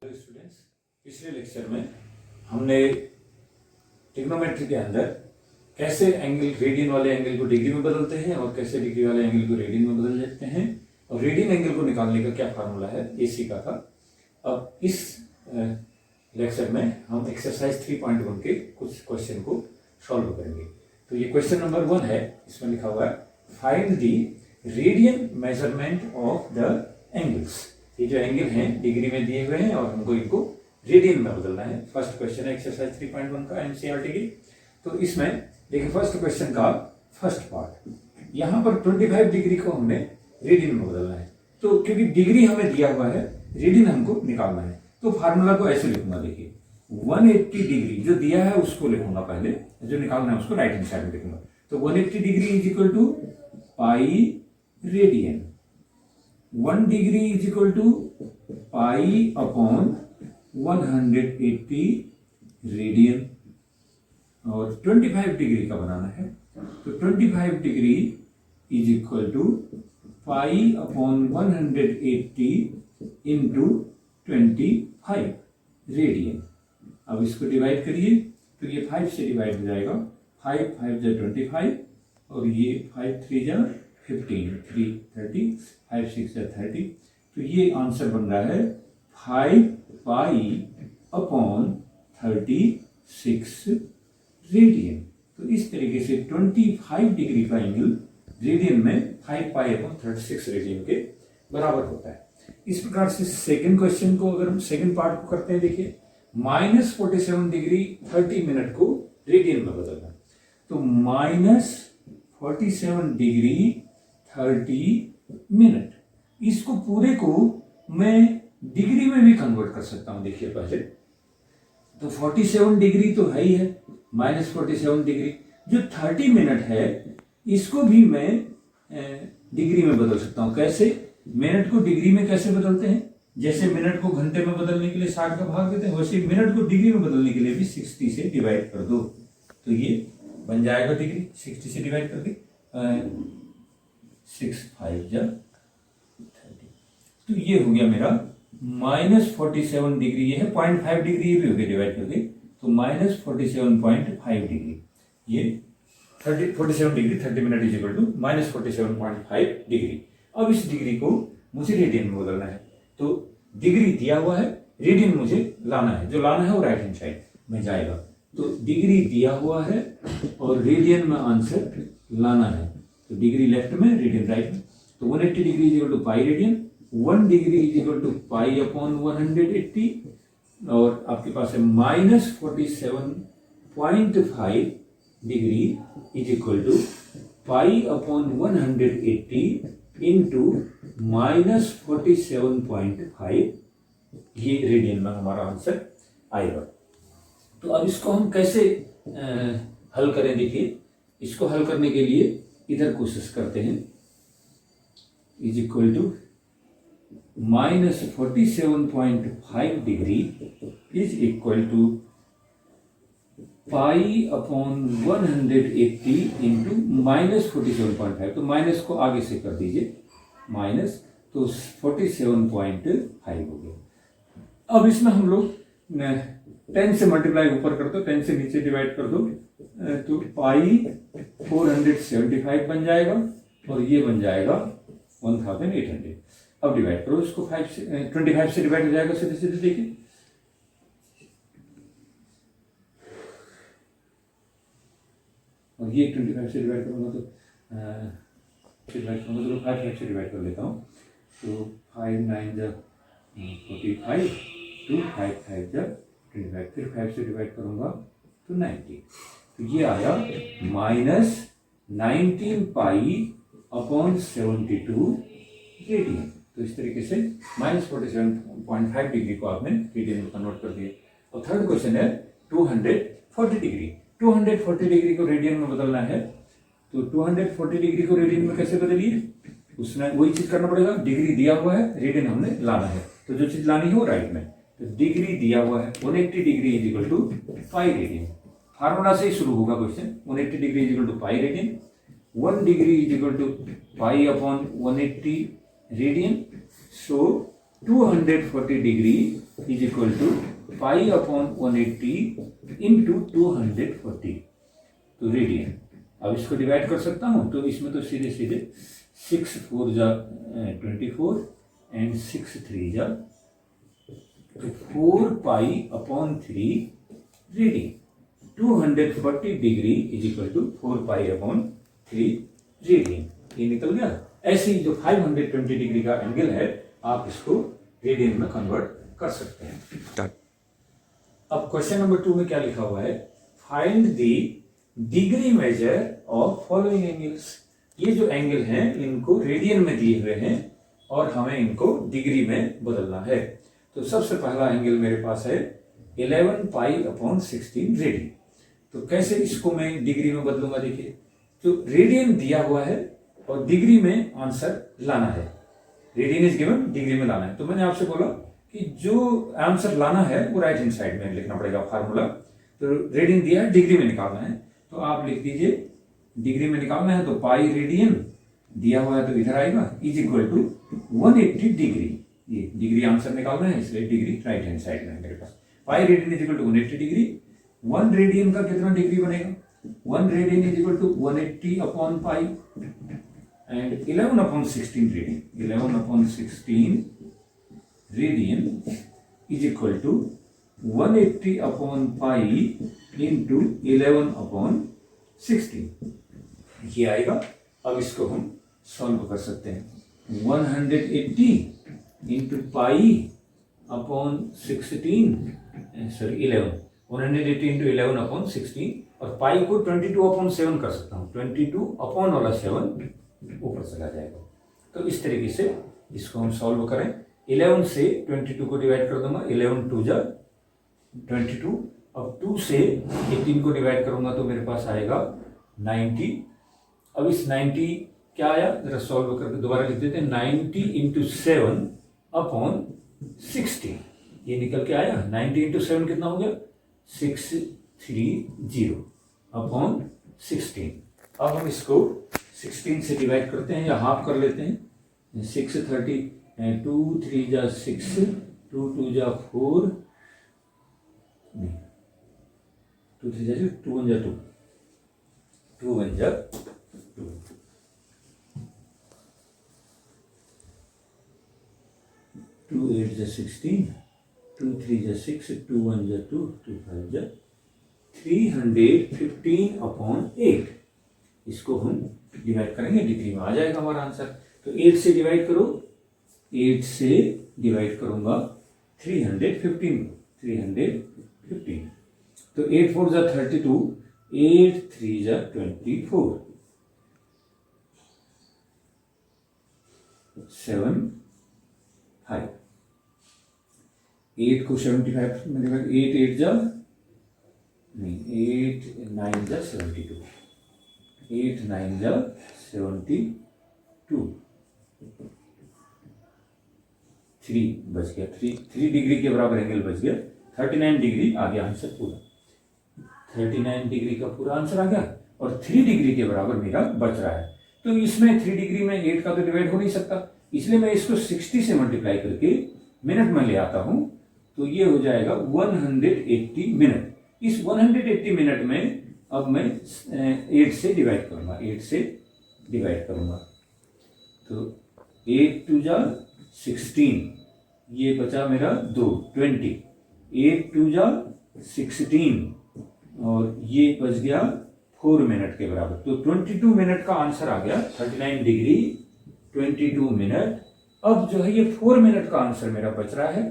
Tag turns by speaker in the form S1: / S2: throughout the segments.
S1: Hello students, पिछले lecture में हमने ट्रिग्नोमेट्री के अंदर कैसे एंगल रेडियन वाले एंगल को डिग्री में बदलते हैं और कैसे डिग्री वाले एंगल को रेडियन में बदल देते हैं और रेडियन एंगल को निकालने का क्या फार्मूला है ये सीखा था। अब इस लेक्चर में हम एक्सरसाइज 3.1 के कुछ क्वेश्चन को सॉल्व करेंगे। तो ये क्वेश्चन नंबर 1 है, इसमें लिखा हुआ है find the radian measurement of the angles. ये जो एंगल हैं डिग्री में दिए हुए हैं और हमको इनको रेडियन में बदलना है। फर्स्ट क्वेश्चन है एक्सरसाइज 3.1 का एनसीईआरटी की। तो इसमें देखिए फर्स्ट क्वेश्चन का फर्स्ट पार्ट, यहाँ पर 25 डिग्री को हमने रेडियन में बदलना है। तो क्योंकि डिग्री हमें दिया हुआ है, रेडियन हमको निकालना है, तो फार्मूला को ऐसे लिखूंगा। देखिए 180 डिग्री जो दिया है उसको लिखूंगा, पहले जो निकालना है उसको राइट हैंड साइड में लिखूंगा। तो 180 degree is equal to pi radian, 1 degree is equal to pi upon 180 radian, और 25 डिग्री का बनाना है। तो 25 degree is equal to pi upon 180 into 25 radian. अब इसको डिवाइड करिए तो ये 5 से डिवाइड हो जाएगा, 5 5 जा 25 और ये 5 3 जा 15, 3 30, 5 6 जा 30। तो ये आंसर बन रहा है 5 पाई अपॉन 36 रेडियन। तो इस तरीके से 25 डिग्री का एंगल रेडियन में 5 पाई अपॉन 36 रेडियन के बराबर होता है। इस प्रकार से सेकंड क्वेश्चन को अगर हम सेकंड पार्ट को करते हैं, देखिए -47 डिग्री 30 मिनट को रेडियन में बदलना। तो -47 डिग्री 30 मिनट, इसको पूरे को मैं डिग्री में भी कन्वर्ट कर सकता हूं। देखिए पहले तो 47 डिग्री तो है ही है, -47 डिग्री जो 30 मिनट है इसको भी मैं डिग्री में बदल सकता हूं। कैसे? मिनट को डिग्री में कैसे बदलते हैं? जैसे मिनट को घंटे में बदलने के लिए 60 का भाग देते हैं, वैसे मिनट को डिग्री में बदलने के लिए भी 60 से डिवाइड कर दो, तो ये बन जाएगा डिग्री। 60 से डिवाइड करके 6 5 जा 30। तो ये हो गया मेरा -47 डिग्री, ये है 0.5 डिग्री, ये भी हो गया डिवाइड करके, तो -47.5 डिग्री, ये 47 degree 30 minute is equal to -47.5 degree. अब इस डिग्री को मुझे रेडियन में बदलना है। तो डिग्री दिया हुआ है, रेडियन मुझे लाना है, जो लाना है वो राइट हैंड साइड में जाएगा। तो डिग्री दिया हुआ है और रेडियन में आंसर लाना है, तो डिग्री लेफ्ट में रेडियन राइट में। तो 180 degree is equal to pi radian, 1 degree is equal to pi upon 180, और आपके पास है -47.5 degree is equal to pi upon 180 into -47.5, ये रेडियन में हमारा आंसर आएगा। तो अब इसको हम कैसे हल करें? देखिए इसको हल करने के लिए इधर कोशिश करते हैं। Is equal to -47.5 degree is equal to pi upon 180 into -47.5। तो माइनस को आगे से कर दीजिए, माइनस, तो 47.5 हो गया। अब इसमें हम लोग 10 से मल्टीप्लाई ऊपर कर दो, 10 से नीचे डिवाइड कर दो, तो पाई 475 बन जाएगा और ये बन जाएगा 1800। अब डिवाइड करो इसको, 25 से डिवाइड हो जाएगा सीधे सीधे। देखिए और ये 25 से डिवाइड करूंगा तो 5 से डिवाइड कर लेता हूँ। तो 5 9 जा 45, 2 5 5 जा 25, फिर 5 से डिवाइड करूंगा तो 90। तो ये आया -19 पाई अपॉन 72 रेडियन। तो इस तरीके से -47.5 डिग्री को आपने रेडियन में कन्वर्ट कर दिया। और थर्ड क्वेश्चन है 240 डिग्री। 240 डिग्री को रेडियन में बदलना है। तो 240 डिग्री को रेडियन में कैसे बदलिए? उसमें वही चीज करना पड़ेगा, डिग्री दिया हुआ है, रेडियन हमने लाना है, तो जो चीज लानी है वो राइट में। तो डिग्री दिया हुआ है 180 degree is equal to pi radian. Formula से ही शुरू होगा question. 180 degree is equal to pi radian, 1 degree is equal to pi upon 180 radian. So 240 degree is equal to pi upon 180 into 240 तो रेडियन। अब इसको डिवाइड कर सकता हूँ, तो इसमें तो सीधे सीधे 6 4 जा 24 एंड 6 3 जा तो 4 pi upon 3 radian. 240 degree is equal to 4 pi upon 3 radian. ये निकल गया। ऐसे ही जो 520 डिग्री का एंगल है आप इसको रेडियन में कन्वर्ट कर सकते हैं। अब क्वेश्चन नंबर 2 में क्या लिखा हुआ है, find the degree measure of following angles. ये जो एंगल हैं इनको रेडियन में दिए हुए हैं और हमें इनको डिग्री में बदलना है। तो सबसे पहला एंगल मेरे पास है 11 पाई अपॉन 16 रेडियन। तो कैसे इसको मैं डिग्री में बदलूंगा, देखिए तो रेडियन दिया हुआ है और डिग्री में आंसर लाना है। रेडियन इज गिवन, डिग्री में लाना है। तो मैंने आपसे बोला कि जो आंसर लाना है वो राइट हैंड साइड में लिखना पड़ेगा फार्मूला। तो रेडियन दिया है, डिग्री में निकालना है, तो आप लिख दीजिए डिग्री में निकालना है तो पाई रेडियन दिया हुआ है तो इधर आएगा इज इक्वल टू 180 डिग्री। ये डिग्री आंसर निकालना है इसलिए डिग्री राइट हैंड साइड में है मेरे पास। Pi radian is equal to 180 degree. 1 radian का कितना डिग्री बनेगा, 1 radian is equal to 180 upon pi and 11 upon 16 radian. 11 upon 16 radian is equal to 180 upon pi into 11 upon 16 ये आएगा। अब इसको हम सॉल्व कर सकते हैं। 180 into pi upon 16 sorry 11, 180 into 11 upon 16 और पाई को 22 अपॉन 7 कर सकता हूँ। 22 अपॉन वाला 7 ऊपर चला जाएगा। तो इस तरीके से इसको हम सॉल्व करें। 11 से 22 को डिवाइड कर दूंगा, 11 2 जा 22। अब 2 से 18 को डिवाइड करूंगा तो मेरे पास आएगा 90। अब इस 90 क्या आया, जरा सॉल्व करके दोबारा लिख देते हैं। 90 इंटू 7 अपॉन 60 ये निकल के आया। 90 इंटू 7 कितना हो गया, 630 अपॉन 16। अब हम इसको 16 से डिवाइड करते हैं या हाफ कर लेते हैं। 630 2 3 जा 6 2 2 जा 4 नहीं 2 3 जा 2 1 जा 2 2 1 जा 2 2 8 जा 16 2 3 जा 6 2 1 जा 2 2 5 जा 315 अपॉन 8। इसको हम डिवाइड करेंगे, डिग्री में आ जाएगा हमारा आंसर। तो 8 से डिवाइड करो, 8 से डिवाइड करूंगा 315 तो 8 4 जा 32 8 3 जा 24 7 5 8 को 75 में डिवाइड 8 8 जा नहीं 8 9 जा 72 8 9 जा 72 3 बच गया। 3 डिग्री के बराबर एंगल बच गया। 39 डिग्री आ गया आंसर पूरा। 39 डिग्री का पूरा आंसर आ गया और 3 डिग्री के बराबर मेरा बच रहा है। तो इसमें 3 डिग्री में 8 का तो डिवाइड हो नहीं सकता, इसलिए मैं इसको 60 से मल्टीप्लाई करके मिनट में ले आता हूं। तो ये हो जाएगा 180 मिनट। इस 180 मिनट में अब मैं 8 से डिवाइड करूंगा, 8 से डिवाइड करूंगा तो 8 2 जा 16 ये बचा मेरा 2 20 8 2 जा 16 और ये बच गया 4 मिनट के बराबर। तो 22 मिनट का आंसर आ गया। 39 डिग्री 22 मिनट। अब जो है ये 4 मिनट का आंसर मेरा बच रहा है।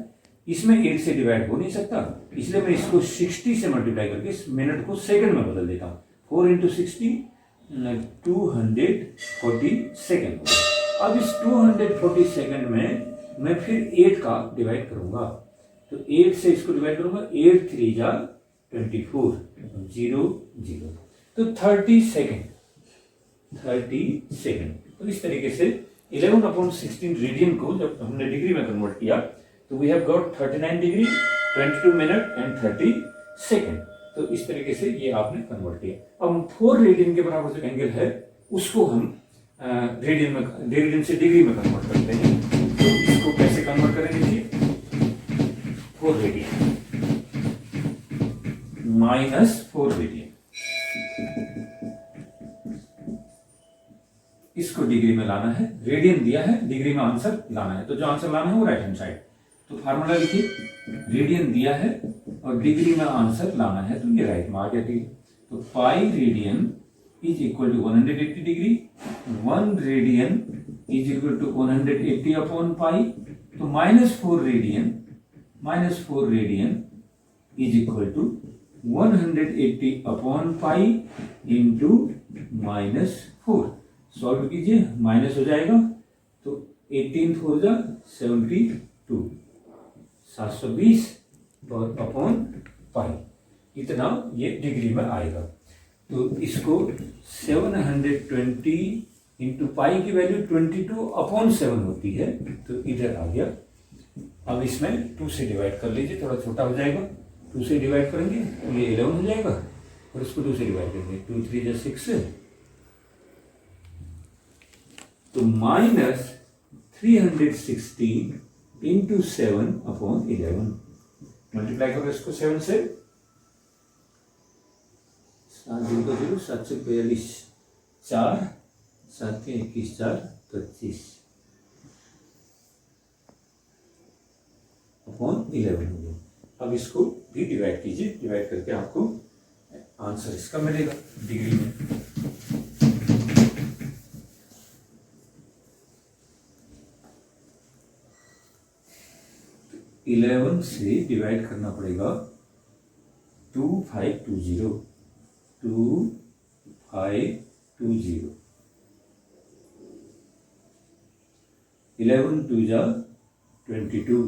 S1: इसमें 8 से डिवाइड हो नहीं सकता, इसलिए मैं इसको 60 से मल्टीप्लाई करके इस मिनट को सेकंड में बदल देता हूँ। 4 इंटू 60 240 सेकेंड। अब इस 240 सेकेंड में मैं फिर 8 का डिवाइड करूंगा, तो 8 से इसको डिवाइड करूंगा। 8 3 जा 24 0 0 तो 30 सेकेंड। तो इस तरीके से 11 अपॉन 16 रेडियन को जब हमने डिग्री में कन्वर्ट किया तो we have got 39 degree 22 minute and 30 second. तो इस तरीके से ये आपने कन्वर्ट किया। अब 4 रेडियन के बराबर जो एंगल है उसको हम रेडियन से डिग्री में कन्वर्ट करते हैं। तो इसको कैसे कन्वर्ट करेंगे जी, 4 4 रेडियन, -4 रेडियन। इसको डिग्री में लाना है, रेडियन दिया है, डिग्री में आंसर लाना है। तो जो आंसर लाना है वो राइट हैंड साइड। तो फार्मूला लिखिए, रेडियन दिया है और डिग्री में आंसर लाना है, तो ये राइट में आ गया। तो pi radian is equal to 180 degree, 1 radian is equal to 180 upon pi. तो -4 radian is equal to 180 upon pi into -4। Solve कीजिए, माइनस हो जाएगा तो 18 4 जा 72, 720 और अपॉन पाई, इतना ये डिग्री में आएगा। तो इसको 720 इंटू पाई की वैल्यू 22/7 होती है, तो इधर आ गया। अब इसमें 2 से डिवाइड कर लीजिए, थोड़ा छोटा हो जाएगा। 2 से डिवाइड करेंगे तो ये 11 हो जाएगा और इसको 2 से डिवाइड करेंगे, 2 3 जा 6, तो -316 इंटू 7/11। मल्टीप्लाई करो इसको 7 से, 7 0 0 7 से 42, 4 7 के 21 4 25 अपॉन 11 हो गया। अब इसको भी डिवाइड कीजिए, डिवाइड करके आपको आंसर इसका मिलेगा डिग्री में। तो 11 से डिवाइड करना पड़ेगा 2520, 2520, 11 2 जा 22,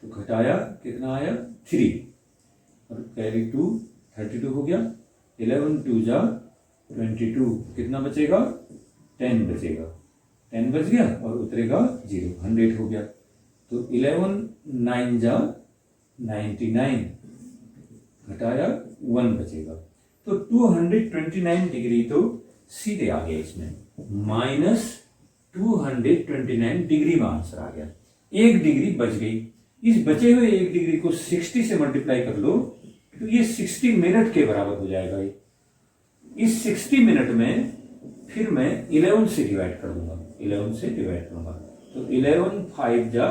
S1: तो घटाया कितना आया 3 और कैरी 2 32 हो गया। 11 2 जा 22, कितना बचेगा 10 बचेगा, 10 बच गया और उतरेगा 0, 100 हो गया। तो 11 9 जा 99, घटाया 1 बचेगा। तो 229 डिग्री तो सीधे आ गया इसमें, -229 डिग्री में आंसर आ गया। 1 डिग्री बच गई। इस बचे हुए 1 डिग्री को 60 से मल्टीप्लाई कर लो तो ये 60 मिनट के बराबर हो जाएगा। इस 60 मिनट में फिर मैं 11 से डिवाइड कर दूंगा, 11 से डिवाइड करूंगा तो 11 5 जा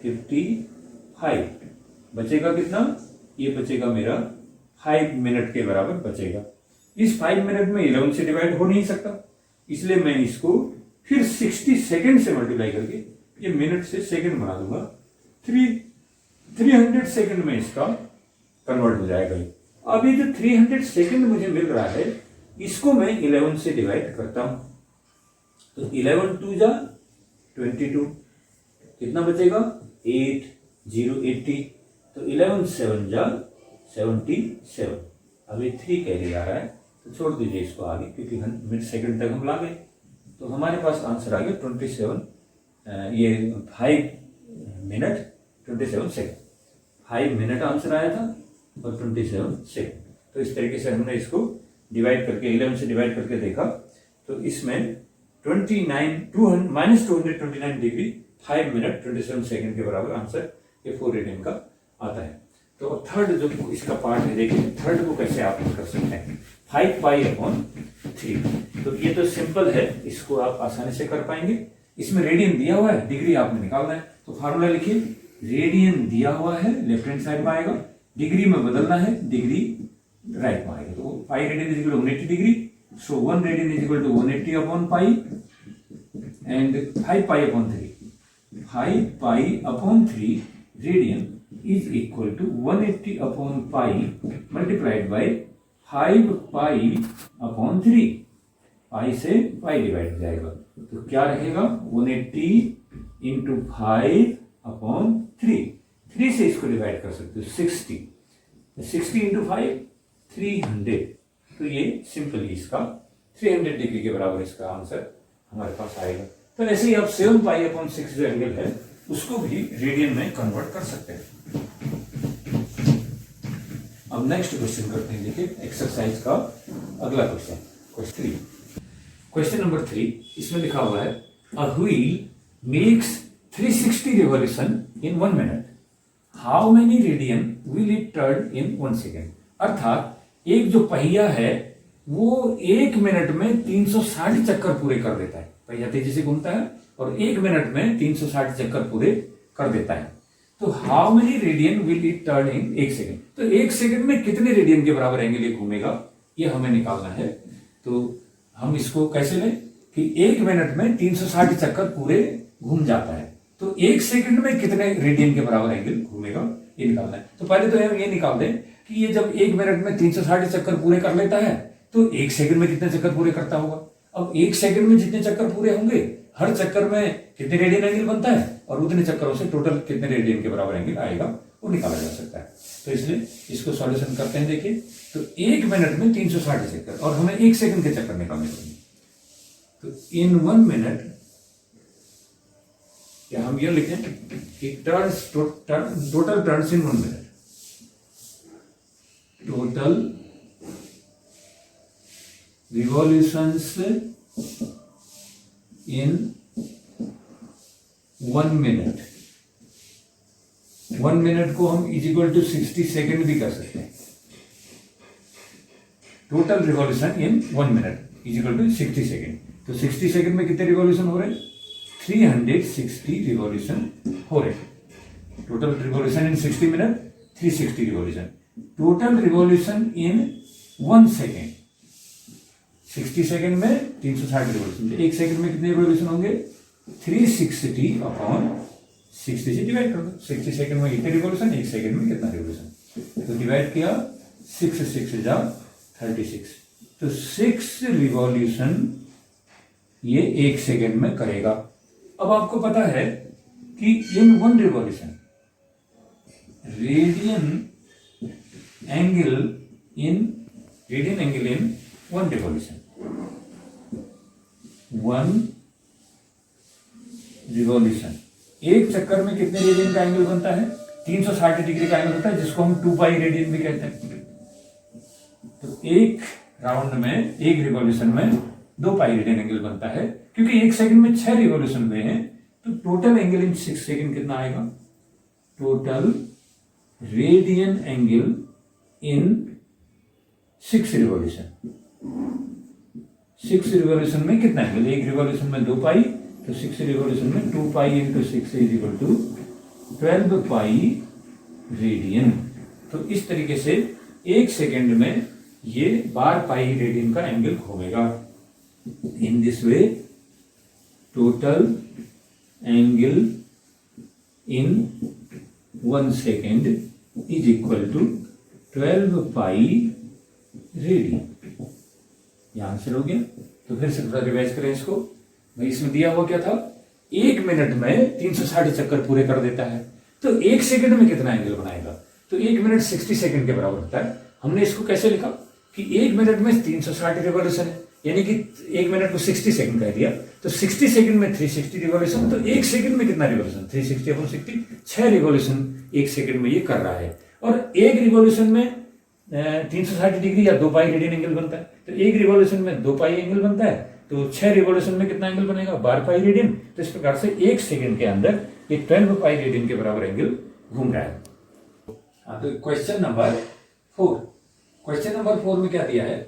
S1: 55, बचेगा कितना, ये बचेगा मेरा 5 मिनट के बराबर बचेगा। इस 5 मिनट में 11 से डिवाइड हो नहीं सकता, इसलिए मैं इसको फिर 60 सेकंड से मल्टीप्लाई करके ये मिनट से सेकंड बना दूंगा। 300 सेकंड में इसका कन्वर्ट हो जाएगा। अब ये जो 300 सेकंड मुझे मिल रहा है इसको मैं 11 से डिवाइड करता हूं, तो 11 2 जा 22, कितना बचेगा 8 0 80, तो 11 7 जा 77। अभी 3 कैरी आ रहा है तो छोड़ दीजिए इसको आगे, क्योंकि मिनट सेकंड तक हम ला गए। तो हमारे पास आंसर आ गया 27, ये 5 मिनट 27 सेकंड, 5 मिनट आंसर आया था और 27 सेकंड। तो इस तरीके से हमने इसको डिवाइड करके 11 से डिवाइड करके देखा, तो इसमें -229 डिग्री 5 मिनट 27 सेकंड के बराबर आंसर ये 4 रेडियन का आता है। तो थर्ड जो इसका पार्ट है, देखिए थर्ड को कैसे आप कर सकते हैं, 5 पाई/3। तो ये तो सिंपल है, इसको आप आसानी से कर पाएंगे। इसमें रेडियन दिया हुआ है, डिग्री आपने निकालना है। तो फार्मूला लिखिए, रेडियन दिया हुआ है लेफ्ट हैंड साइड में आएगा, डिग्री में बदलना है, डिग्री राइट में आएगा। तो pi radian is equal to 180 degree, so 1 radian is equal to 180 upon pi and 5 पाई/3, 5 पाई/3 radian is equal to 180 upon pi multiplied by 5 पाई/3। पाई से पाई डिवाइड हो जाएगा, तो क्या रहेगा 180 इंटू 5/3। 3 से इसको डिवाइड कर सकते हो 60, 60 इंटू 5 300। तो ये सिंपली इसका 300 डिग्री के बराबर इसका आंसर हमारे पास आएगा। तो ऐसे ही आप 7 पाई/6 जो एंगल है उसको भी रेडियन में कन्वर्ट कर सकते हैं। अब नेक्स्ट क्वेश्चन करते हैं, देखिए एक्सरसाइज का अगला क्वेश्चन, क्वेश्चन नंबर 3। इसमें लिखा हुआ है, a wheel makes 360 revolution in 1 minute how many radian will it turn in 1 second. अर्थात एक जो पहिया है वो 1 मिनट में 360 चक्कर पूरे कर देता है। पहिया तेजी से घूमता है और 1 मिनट में 360 चक्कर पूरे कर देता है। तो how many radian will it turn in 1 second. तो 1 सेकेंड में कितने रेडियन के बराबर एंगल ये घूमेगा, ये हमें निकालना है। तो हम इसको कैसे लें कि 1 मिनट में 360 चक्कर पूरे घूम जाता है, तो 1 सेकंड में कितने रेडियन के बराबर एंगल घूमेगा ये निकालना है। तो पहले तो हम ये निकाल दें कि ये जब 1 मिनट में 360 चक्कर पूरे कर लेता है तो 1 सेकंड में कितने चक्कर पूरे करता होगा। अब 1 सेकंड में जितने चक्कर पूरे होंगे, हर चक्कर में कितने रेडियन एंगल बनता है और उतने चक्करों से टोटल कितने रेडियन के बराबर एंगल आएगा वो निकाला जा सकता है। तो इसलिए इसको सॉल्यूशन करते हैं। देखिए, तो 1 मिनट में 360 चक्कर और हमें 1 सेकंड के चक्कर निकालने पड़ेंगे। तो इन 1 मिनट या हम ये लिखें कि total turns in 1 minute, total revolutions in 1 minute. 1 minute को हम इज इक्वल टू 60 सेकेंड भी कर सकते हैं। Total revolution in 1 minute is equal to 60 second. तो 60 सेकेंड में कितने रिवॉल्यूशन हो रहे हैं? 360 रिवॉल्यूशन हो रहे हैं। Total revolution in 60 minute 360 revolution. Total revolution in 1 second, 60 second में 360 रिवॉल्यूशन। 1 सेकेंड में कितने रिवॉल्यूशन होंगे? 360 अपॉन 60 से डिवाइड कर दो। 60 सेकेंड में कितने रिवॉल्यूशन, 1 सेकेंड में कितना रिवॉल्यूशन, तो डिवाइड किया 6 जा 36। तो 6 रिवॉल्यूशन ये 1 सेकेंड में करेगा। अब आपको पता है कि इन 1 revolution radian angle in 1 revolution, 1 revolution एक चक्कर में कितने रेडियन का एंगल बनता है? 360 डिग्री का एंगल होता है, जिसको हम 2 पाई रेडियन भी कहते हैं। तो एक राउंड में, एक रिवॉल्यूशन में 2 पाई रेडियन एंगल बनता है। क्योंकि 1 सेकंड में 6 रिवॉल्यूशन हुए हैं, तो टोटल एंगल इन 6 सेकंड कितना आएगा? टोटल रेडियन एंगल इन 6 रिवॉल्यूशन। 6 रिवॉल्यूशन में कितना एंगल? एक रिवॉल्यूशन में 2 पाई, तो 6 रिवॉल्यूशन में 2 pi into 6 is equal to 12 pi radian. तो इस तरीके से 1 सेकेंड में ये 12 पाई रेडियन का एंगल घूमेगा। In this way total angle in 1 second is equal to 12 pi radian. यह आंसर हो गया। तो फिर से थोड़ा रिवाइज करें इसको। भाई इसमें दिया हुआ क्या था? 1 मिनट में 360 चक्कर पूरे कर देता है, तो 1 सेकंड में कितना एंगल बनाएगा? तो 1 मिनट 60 सेकंड के बराबर होता है। हमने इसको कैसे लिखा कि 1 मिनट में 360 रिवॉल्यूशन है, यानी कि 1 मिनट को 60 सेकंड कह दिया, तो 60 सेकंड में 360 रिवॉल्यूशन, तो 1 सेकंड में कितना रिवॉल्यूशन? 360 अपॉन 60, 6 रिवॉल्यूशन 1 सेकंड में ये कर रहा है। और एक रिवॉल्यूशन में 360 डिग्री या 2 पाई रेडियन एंगल बनता है, तो एक रिवॉल्यूशन में 2 पाई एंगल बनता है, तो 6 रिवॉल्यूशन में कितना एंगल बनेगा? 12 पाई रेडियन। तो इस प्रकार से 1 सेकंड के अंदर ये 12 पाई रेडियन के बराबर एंगल घूम रहा है। हाँ, तो क्वेश्चन नंबर 4। क्वेश्चन नंबर 4 में क्या दिया है?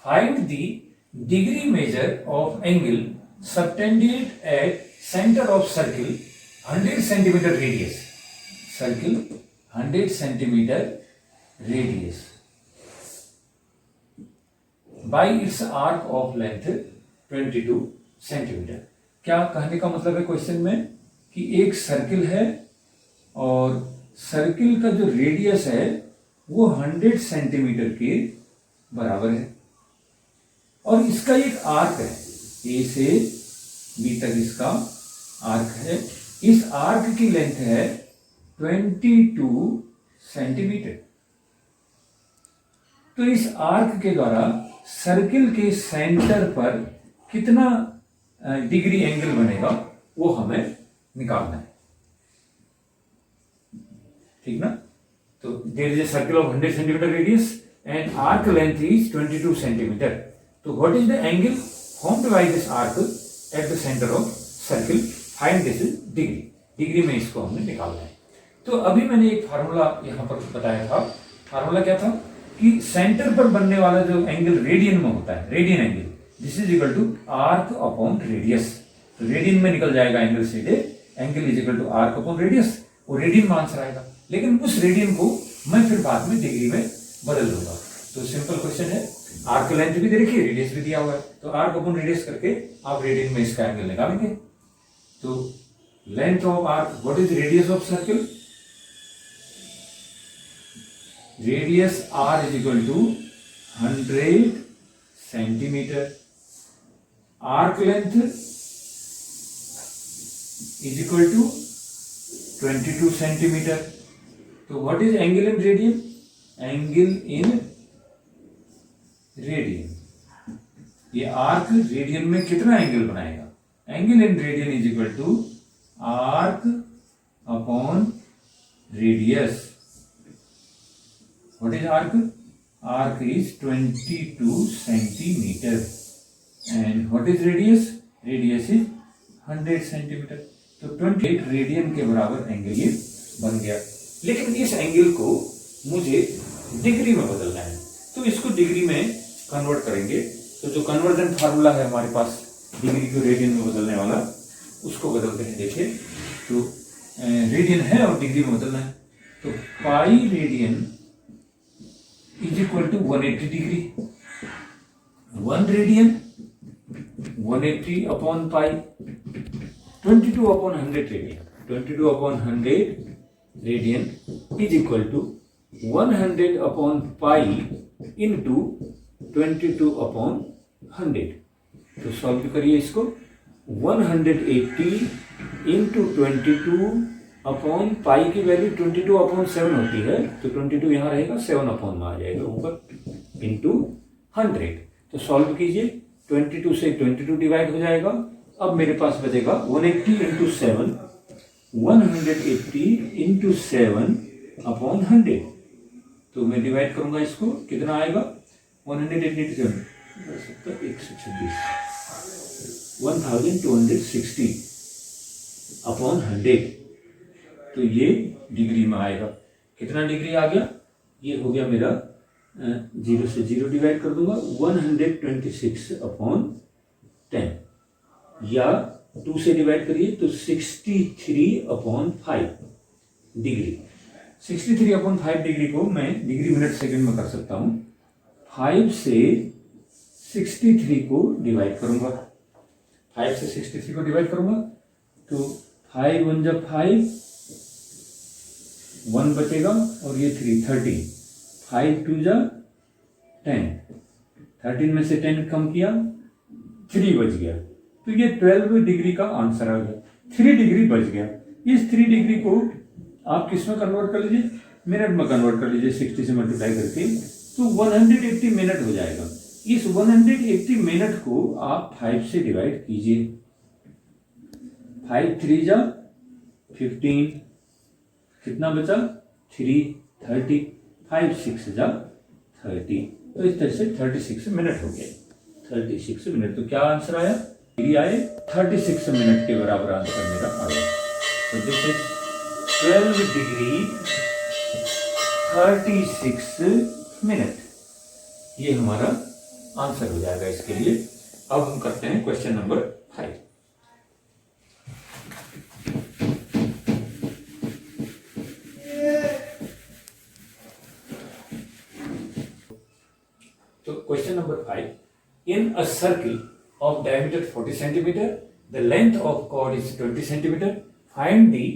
S1: Find the degree measure of angle subtended at centre of circle 100 centimetre radius. Circle 100 centimetre radius by its arc of length 22 centimetre. क्या कहने का मतलब है क्वेश्चन में कि एक सर्किल है और सर्किल का जो रेडियस है वो 100 सेंटीमीटर के बराबर है और इसका एक आर्क है, ए से बी तक इसका आर्क है। इस आर्क की लेंथ है 22 सेंटीमीटर। तो इस आर्क के द्वारा सर्किल के सेंटर पर कितना डिग्री एंगल बनेगा वो हमें निकालना है। ठीक ना? तो there is a circle of 100 centimetre radius and arc length is 22 centimetre. तो what is the angle formed by this arc at the centre of circle? Find this degree. Degree में इसको हमने निकालना है। तो अभी मैंने एक फार्मूला यहाँ पर बताया था। फार्मूला क्या था कि सेंटर पर बनने वाला जो एंगल रेडियन में होता है, radian angle, this is equal to arc upon radius. तो रेडियन में निकल जाएगा एंगल सीधे, angle is equal to arc upon radius, और रेडियन में आंसर आएगा। लेकिन उस रेडियन को मैं फिर बाद में डिग्री में बदल दूंगा। तो सिंपल क्वेश्चन है, आर्क लेंथ भी दे रखी है, रेडियस भी दिया हुआ है, तो आर्क अपॉन रेडियस करके आप रेडियन में इसका एंगल निकालेंगे। तो length of arc, what is radius of circle? Radius R is equal to 100 centimetre. Arc length is equal to 22 centimetre. तो what is angle in radian? Angle in radian, ये arc radian में कितना angle बनाएगा? Angle in radian is equal to arc upon radius. What is arc? Arc is 22 centimetre. And what is radius? Radius is 100 centimetre. तो 28 radian के बराबर angle ये बन गया। लेकिन इस एंगल को मुझे डिग्री में बदलना है, तो इसको डिग्री में कन्वर्ट करेंगे। तो जो कन्वर्जन फार्मूला है हमारे पास डिग्री को रेडियन में बदलने वाला, उसको बदलते हैं। देखिए, तो रेडियन है और डिग्री में बदलना है, तो pi radian is equal to 180 degree. 1 radian 180 upon pi, 22 upon 100 radian. 22 upon 100 radian is equal to 100 upon pi into 22 upon 100। तो सॉल्व करिए इसको। 180 इंटू 22 अपॉन पाई की वैल्यू 22 अपॉन 7 होती है, तो 22 यहाँ रहेगा, 7 अपॉन में आ जाएगा ऊपर, इंटू 100। तो सॉल्व कीजिए, 22 से 22 डिवाइड हो जाएगा। अब मेरे पास बचेगा 180 इंटू 7, 180 इंटू 7 अपॉन 100। तो मैं डिवाइड करूंगा इसको, कितना आएगा? 187 1260 अपॉन 100। तो ये डिग्री में आएगा। कितना डिग्री आ गया? ये हो गया मेरा 0 से 0 डिवाइड कर दूंगा, 126 अपॉन 10, या 2 से डिवाइड करिए तो 63 अपॉन 5 डिग्री। 63 अपॉन 5 डिग्री को मैं डिग्री मिनट सेकंड में कर सकता हूं। 5 से 63 को डिवाइड करूंगा, 5 से 63 को डिवाइड करूंगा, तो 5 1 जब 5, 1 बचेगा और ये 3, 13, 5 2 जा 10, 13 में से 10 कम किया, 3 बच गया। तो ये 12 डिग्री का आंसर आ गया। 3 डिग्री बच गया। इस 3 डिग्री को आप किस में कन्वर्ट कर लीजिए? मिनट में कन्वर्ट कर लीजिए, 60 से मल्टीप्लाई करके, तो 180 मिनट हो जाएगा। इस 180 मिनट को आप 5 से डिवाइड कीजिए। 5 3 जा 15, कितना बचा? 3, 30, 5 6 जा 30। तो इस तरह से 36 मिनट हो गए। 36 मिनट, तो क्या आंसर आया? डिग्री आए 36 मिनट के बराबर आंसर मेरा आ गया। तो दिस इज 12 डिग्री 36 मिनट। ये हमारा आंसर हो जाएगा इसके लिए। अब हम करते हैं क्वेश्चन नंबर 5। तो question number 5, in a circle of diameter 40 centimeter, the length of chord is 20 centimeter. Find the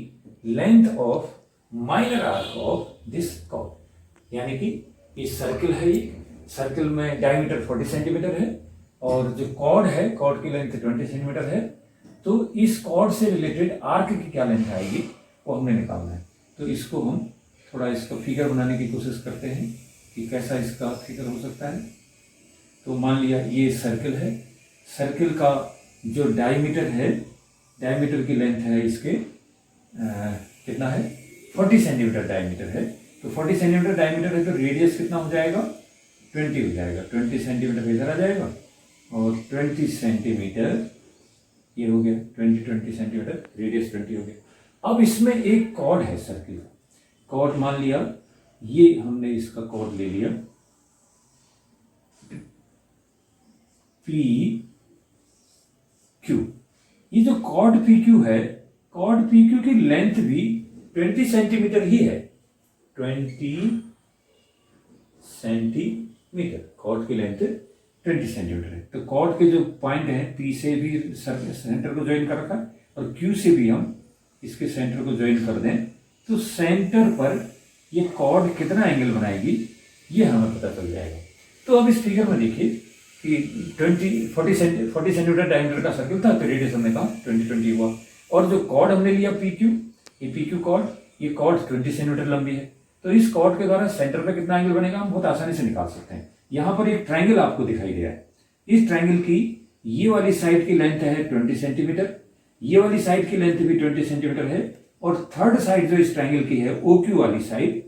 S1: length of minor arc of this chord. यानी कि इस सर्किल है, ये सर्किल में डायमीटर 40 सेंटीमीटर है और जो कॉर्ड है, कॉर्ड की लेंथ 20 सेंटीमीटर है। तो इस कॉर्ड से रिलेटेड आर्क की क्या लेंथ आएगी वो हमने निकालना है। तो इसको हम थोड़ा इसका फिगर बनाने की कोशिश करते हैं कि कैसा इसका फिगर हो सकता है। तो मान लिया ये सर्किल है, सर्किल का जो डायमीटर है, डायमीटर की लेंथ है इसके कितना है? 40 सेंटीमीटर डायमीटर है। तो 40 सेंटीमीटर डायमीटर है, तो रेडियस कितना हो जाएगा? 20 हो जाएगा। 20 सेंटीमीटर इधर आ जाएगा और 20 सेंटीमीटर ये हो गया। 20 सेंटीमीटर रेडियस 20 हो गया। अब इसमें एक कॉर्ड है सर्किल, कॉर्ड मान लिया, ये हमने इसका कॉर्ड ले लिया पी क्यू। ये जो कॉर्ड पी क्यू है, कॉर्ड पी क्यू की लेंथ भी 20 सेंटीमीटर ही है, 20 सेंटीमीटर कॉर्ड की लेंथ 20 सेंटीमीटर है। तो कॉर्ड के जो पॉइंट है, पी से भी सेंटर को ज्वाइन कर रखा है और क्यू से भी हम इसके सेंटर को ज्वाइन कर दें, तो सेंटर पर ये कॉर्ड कितना एंगल बनाएगी ये हमें पता चल जाएगा। तो अब इस फिगर में देखिए कि 40 सेंटीमीटर डायमीटर का सर्किल था, तो रेडियस हमने कहा 20 हुआ। और जो कॉर्ड हमने लिया पी क्यू, ये पी क्यू कॉर्ड, ये कॉर्ड 20 सेंटीमीटर लंबी है। तो इस कॉर्ड के द्वारा सेंटर पे कितना एंगल बनेगा हम बहुत आसानी से निकाल सकते हैं। यहां पर एक ट्रायंगल आपको दिखाई दे रहा है, इस ट्रायंगल की ये वाली साइड की लेंथ है 20 सेंटीमीटर, ये वाली साइड की लेंथ भी 20 सेंटीमीटर है, और थर्ड साइड जो इस ट्रायंगल की है OQ वाली साइड,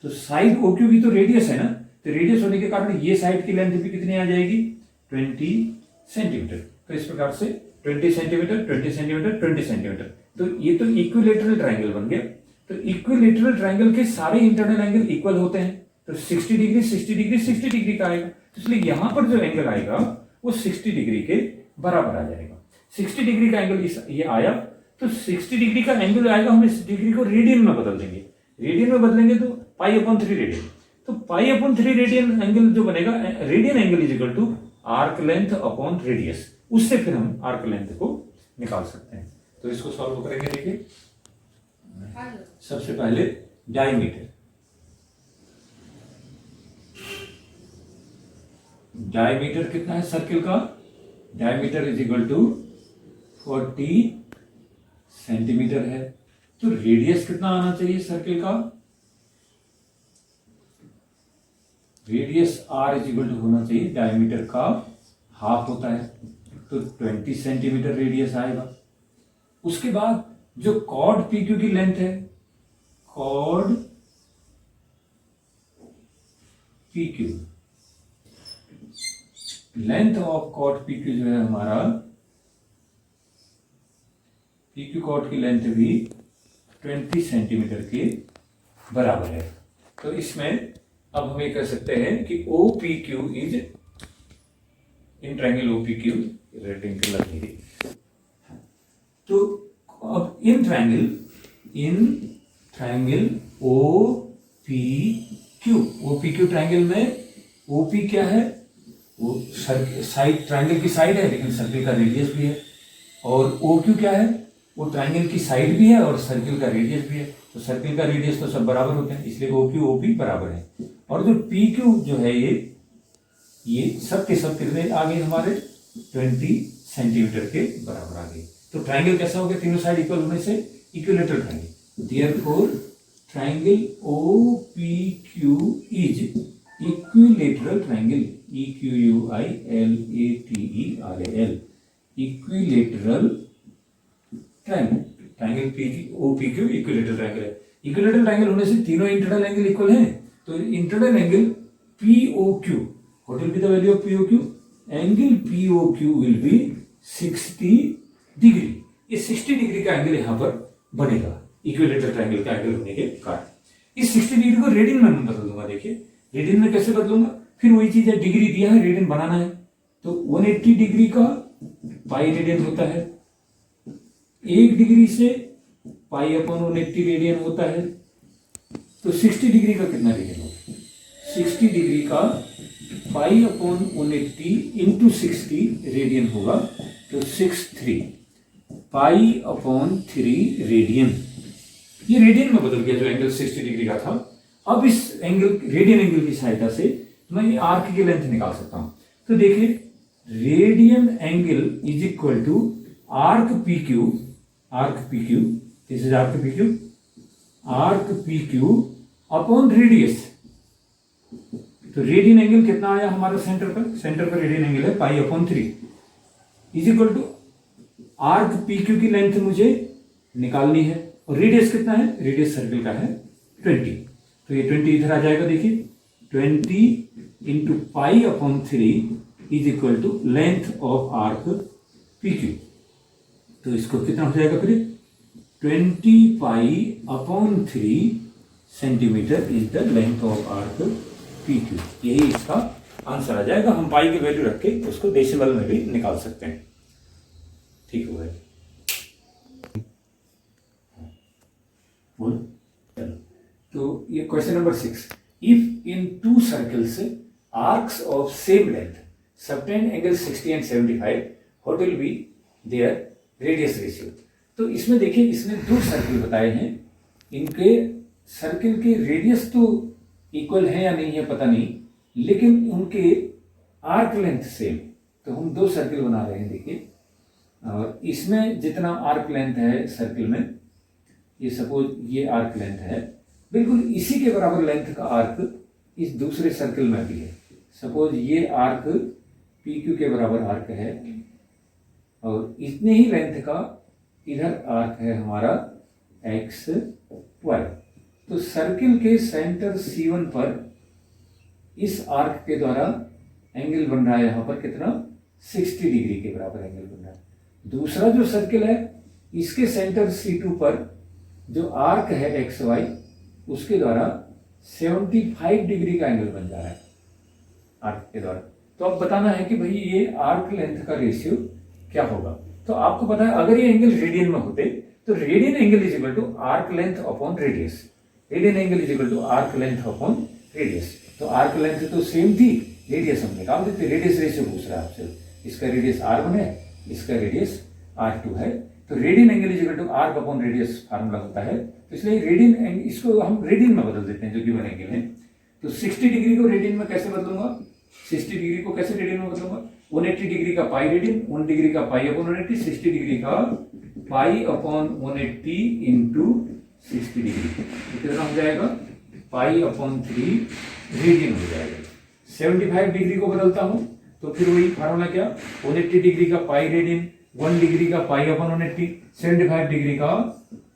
S1: तो साइड OQ की तो रेडियस है ना, तो रेडियस होने के कारण ये साइड की लेंथ भी कितनी आ जाएगी 20 सेंटीमीटर। तो इस प्रकार से 20 सेंटीमीटर 20 सेंटीमीटर 20 सेंटीमीटर, तो ये तो इक्विलेटरल ट्रायंगल बन गया। तो इक्विलेटरल ट्रायंगल के सारे इंटरनल एंगल इक्वल होते हैं, तो 60 डिग्री 60 डिग्री 60 डिग्री का आएगा, तो इसलिए यहां पर जो एंगल आएगा वो 60 डिग्री के बराबर आ जाएगा। 60 डिग्री का एंगल ये आया, तो 60 डिग्री का एंगल आएगा, हम इस डिग्री को रेडियन में बदल देंगे, रेडियन में बदलेंगे तो π/3 रेडियन, तो π/3 रेडियन एंगल जो बनेगा, radian angle is equal to arc length upon radius, उससे फिर हम आर्क लेंथ को निकाल सकते हैं। तो इसको सॉल्व करेंगे। देखिए सबसे पहले डायमीटर, डायमीटर कितना है सर्किल का, diameter is equal to 40 centimetre है। तो रेडियस कितना आना चाहिए सर्किल का, radius r is equal to होना चाहिए डायमीटर का हाफ होता है, तो 20 सेंटीमीटर रेडियस आएगा। उसके बाद जो कॉर्ड PQ की लेंथ है, chord PQ, length of chord PQ जो है हमारा, PQ कॉर्ड की लेंथ भी 20 सेंटीमीटर के बराबर है। तो इसमें अब हम ये कह सकते हैं कि OPQ is, in triangle OPQ, rating के लग नहीं, तो अब इन ट्रायंगल OPQ ट्रायंगल में OP क्या है, वो साइड, ट्रायंगल की साइड है लेकिन सर्किल का रेडियस भी है, और OQ क्या है, वो ट्रायंगल की साइड भी है और सर्किल का रेडियस भी है। तो सर्किल का रेडियस तो सब बराबर होते हैं, इसलिए OQ OP बराबर है। और जो PQ जो है ये सब के सब कितने आ गए हमारे 20 सेंटीमीटर के बराबर आ गए। तो ट्रायंगल कैसा हो गया, तीनों साइड इक्वल होने से equilateral triangle. Therefore triangle OPQ is equilateral triangle, EQUILATERAL, equilateral triangle. Triangle OPQ equilateral triangle है। इक्विलेटरल ट्रायंगल होने से तीनों इंटरनल एंगल इक्वल हैं, तो internal angle POQ, what will be the value of POQ, angle POQ will be 60 degree. ये 60 degree का angle यहां पर बनेगा इक्विलेटरल ट्रायंगल का एंगल होने के कारण। इस 60 डिग्री को रेडियन में बदल दूंगा। देखिए रेडियन में कैसे बदलूंगा, फिर वही चीज है, डिग्री दिया है, रेडियन बनाना है, तो 180 डिग्री का पाई रेडियन होता है, 1 डिग्री से π/180 रेडियन होता है, तो 60 डिग्री का कितना रेडियन होगा, 60 डिग्री का π/180 इंटू 60 रेडियन होगा, तो 63 π/3 रेडियन। ये रेडियन में बदल गया जो एंगल 60 डिग्री का था। अब इस एंगल, रेडियन एंगल की सहायता से मैं ये आर्क की लेंथ निकाल सकता हूं। तो देखिए radian angle is equal to arc PQ, this is arc PQ upon radius. तो रेडियन एंगल कितना आया हमारा सेंटर पर रेडियन एंगल है π/3 is equal to arc PQ की लेंथ मुझे निकालनी है, और रेडियस कितना है, रेडियस सर्किल का है 20, तो ये 20 इधर आ जाएगा। देखिए 20 into π/3 is equal to length of arc PQ। तो इसको कितना हो जाएगा फिर 20 π/3 centimetre is the length of arc P Q. यही इसका आंसर आ जाएगा। हम पाई की वैल्यू रख के उसको डेसिमल में भी निकाल सकते हैं। ठीक हो गया, बोलो चलो। तो ये question number 6, if in to circles arcs of same length subtend angle 60 and 75, what will be there radius ratio. तो इसमें देखिए, इसने दो सर्किल बताए हैं, इनके सर्किल के रेडियस तो इक्वल है या नहीं है पता नहीं, लेकिन उनके आर्क लेंथ सेम। तो हम दो सर्किल बना रहे हैं देखिए, और इसमें जितना आर्क लेंथ है सर्किल में, ये सपोज ये आर्क लेंथ है, बिल्कुल इसी के बराबर लेंथ का आर्क इस दूसरे सर्किल में भी है। सपोज ये आर्क पी क्यू के बराबर आर्क है, और इतने ही लेंथ का इधर आर्क है हमारा एक्स वाई। तो सर्किल के सेंटर C1 पर इस आर्क के द्वारा एंगल बन रहा है यहां पर कितना, 60 डिग्री के बराबर एंगल बन रहा है। दूसरा जो सर्किल है, इसके सेंटर C2 पर जो आर्क है एक्स वाई, उसके द्वारा 75 डिग्री का एंगल बन जा रहा है आर्क के द्वारा। तो अब बताना है कि भाई ये आर्क लेंथ का रेशियो क्या होगा। तो आपको पता है, अगर ये एंगल रेडियन में होते तो radian angle is equal to arc length upon radius. Radian angle is equal to arc length upon radius. तो आर्क लेंथ तो सेम थी, रेडियस हम निकाल देते। रेडियस रेशियो पूछ रहा है आपसे, इसका रेडियस R1 है, इसका रेडियस R2 है। तो radian angle is equal to arc upon radius formula होता है। तो इसलिए रेडियन, इसको हम रेडियन में बदल देते हैं जो गिवन एंगल है। तो 60 डिग्री को रेडियन में कैसे बदलूंगा, 60 डिग्री को कैसे रेडियन में बदलूंगा, 180 डिग्री का पाई रेडियन, 1 डिग्री का पाई अपॉन 180, 60 डिग्री का पाई अपॉन 180 इंटू 60 डिग्री। तो कितना हो जाएगा, पाई अपॉन 3 रेडियन हो जाएगा। 75 डिग्री को बदलता हूं तो फिर वही फार्मूला क्या, 180 डिग्री का पाई रेडियन, 1 डिग्री का पाई अपॉन 180, 75 डिग्री का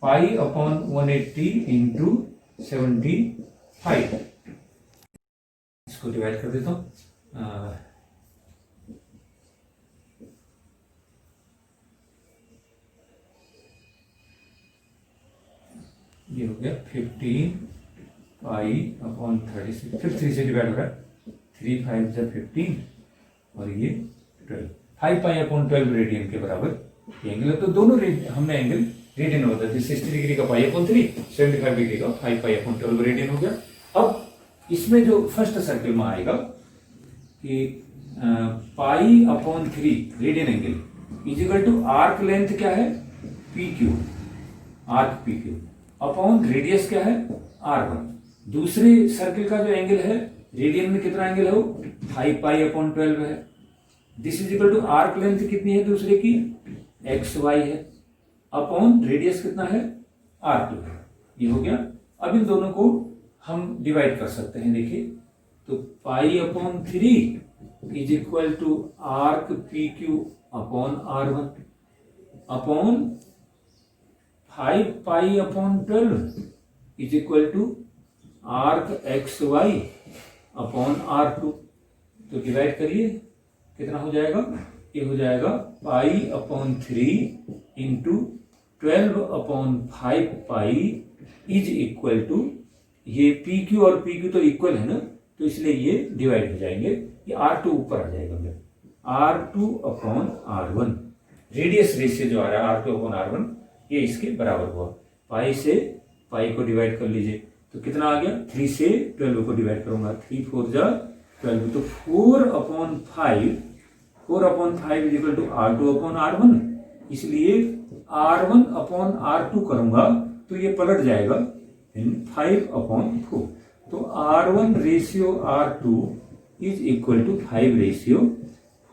S1: पाई अपॉन 180 इंटू 75। इसको डिवाइड कर देता हूं। ये हो गया 15 पाई अपॉन 36, फिर 3 से डिवाइड हो रहा है, 3 5 जा 15 और ये 12, 5 पाई अपॉन 12 रेडियन के बराबर एंगल है। तो दोनों हमने एंगल रेडियन में बदल दिया, 60 डिग्री का पाई अपॉन 3, 75 डिग्री का 5 पाई अपॉन 12 रेडियन हो गया। अब इसमें जो फर्स्ट सर्किल में आएगा कि pi upon 3 radian angle is equal to arc length क्या है, P Q, arc P Q upon radius क्या है, R1। दूसरे सर्किल का जो एंगल है रेडियन में कितना एंगल है वो 5 पाई अपॉन 12 है। This is equal to arc length कितनी है दूसरे की, एक्स वाई है, अपॉन रेडियस कितना है, R2 है। ये हो गया। अब इन दोनों को हम डिवाइड कर सकते हैं। देखिए, तो pi upon 3 is equal to arc P Q upon R1 upon 5 pi upon 12 is equal to arc X Y upon R2। तो डिवाइड करिए, कितना हो जाएगा, ये हो जाएगा pi upon 3 into 12 upon 5 pi is equal to, ये पी क्यू और पी क्यू तो इक्वल है ना, तो इसलिए ये डिवाइड हो जाएंगे, ये R2 ऊपर आ जाएगा फिर, R2 upon R1। Radius ratio जो आ रहा है R2 अपॉन R1, ये इसके बराबर हुआ। पाई से पाई को डिवाइड कर लीजिए, तो कितना आ गया, 3 से 12 को डिवाइड करूंगा, 3 4 जा 12, तो 4 upon 5 is equal to R2 upon R1। इसलिए R1 अपॉन R2 करूंगा तो ये पलट जाएगा 5 अपॉन 4। तो R1 ratio R2 is equal to 5 ratio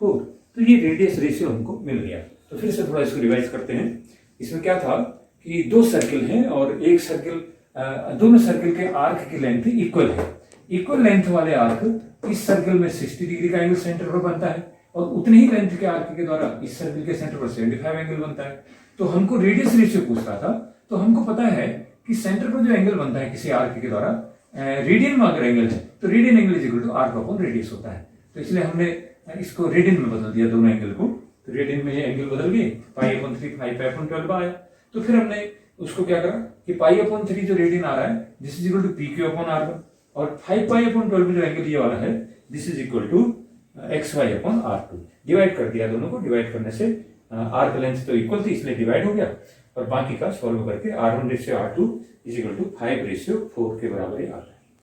S1: 4। तो ये रेडियस रेशियो हमको मिल गया। तो फिर से थोड़ा इसको रिवाइज करते हैं। इसमें क्या था कि दो सर्किल हैं और एक सर्किल, दोनों सर्किल के आर्क की लेंथ इक्वल है। इक्वल लेंथ वाले आर्क इस सर्किल में 60 डिग्री का एंगल सेंटर पर बनता है और उतनी ही लेंथ के आर्क के द्वारा इस सर्किल के सेंटर पर 75 एंगल बनता है। तो हमको रेडियस रेशियो पूछ रहा था, तो हमको पता है कि सेंटर पर जो एंगल बनता है किसी आर्क के द्वारा, रेडियन में अगर एंगल है तो radian angle is equal to arc upon radius होता है। तो इसलिए हमने इसको रेडियन में बदल दिया दोनों एंगल को। तो रेडियन में ये एंगल बदल गए, पाई अपॉन 3 5 पाई अपॉन 12 आया। तो फिर हमने उसको क्या करा कि पाई अपॉन 3 जो रेडियन आ रहा है this is equal to P Q upon R1, और 5 पाई अपॉन 12 जो एंगल ये वाला है this is equal to X Y upon R2। Divide कर दिया दोनों को, डिवाइड करने से R का लेंथ तो इक्वल थी इसलिए डिवाइड हो गया, और बाकी का सॉल्व करके R1 ratio R2 is equal to 5 ratio 4 के बराबर ही आता है।